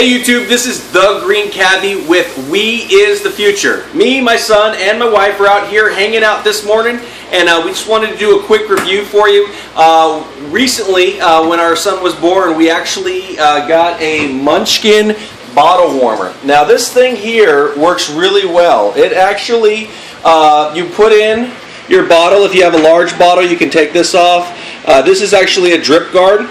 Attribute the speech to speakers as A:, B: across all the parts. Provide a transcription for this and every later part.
A: Hey YouTube, this is The Green Cabbie with We Is the Future. Me, my son, and my wife are out here hanging out this morning, and we just wanted to do a quick review for you. Recently, when our son was born, we actually got a Munchkin bottle warmer. Now this thing here works really well. It actually, you put in your bottle. If you have a large bottle, you can take this off. This is actually a drip guard.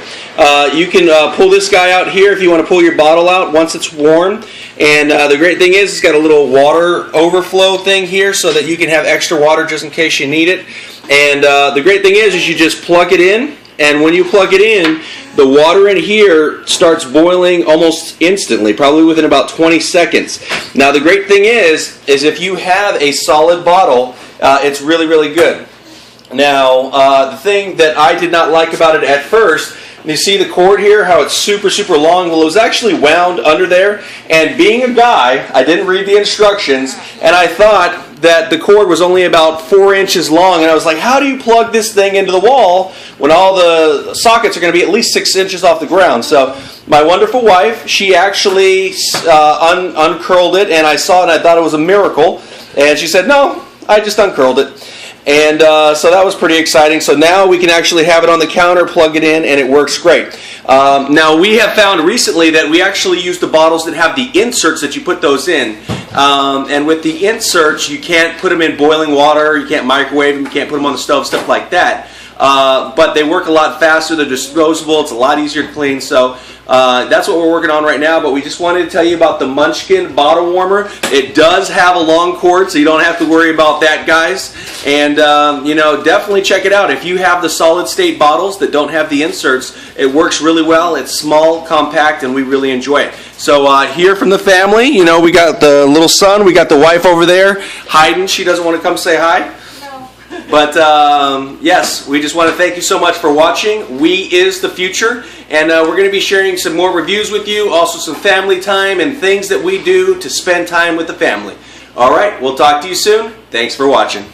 A: You can pull this guy out here if you want to pull your bottle out once it's warm. And the great thing is it's got a little water overflow thing here so that you can have extra water just in case you need it. And the great thing is you just plug it in, and when you plug it in, the water in here starts boiling almost instantly, probably within about 20 seconds. Now the great thing is if you have a solid bottle, it's really, really good. Now the thing that I did not like about it at first, you see the cord here, how it's super, super long? Well, it was actually wound under there, and being a guy, I didn't read the instructions, and I thought that the cord was only about 4 inches long, and I was like, how do you plug this thing into the wall when all the sockets are going to be at least 6 inches off the ground? So my wonderful wife, she actually uncurled it, and I saw it and I thought it was a miracle, and she said, no, I just uncurled it. And so that was pretty exciting. So now we can actually have it on the counter, plug it in, and it works great. Now we have found recently that we actually use the bottles that have the inserts that you put those in. And with the inserts, you can't put them in boiling water, you can't microwave them, you can't put them on the stove, stuff like that. But they work a lot faster, they're disposable, it's a lot easier to clean. So that's what we're working on right now, but we just wanted to tell you about the Munchkin bottle warmer. It does have a long cord, so you don't have to worry about that, guys. And you know, definitely check it out. If you have the solid state bottles that don't have the inserts, it works really well. It's small, compact, and we really enjoy it. So here from the family, you know, we got the little son, we got the wife over there hiding. She doesn't want to come say hi. But yes, we just want to thank you so much for watching. We Is the Future, and we're going to be sharing some more reviews with you, also some family time and things that we do to spend time with the family. All right, we'll talk to you soon. Thanks for watching.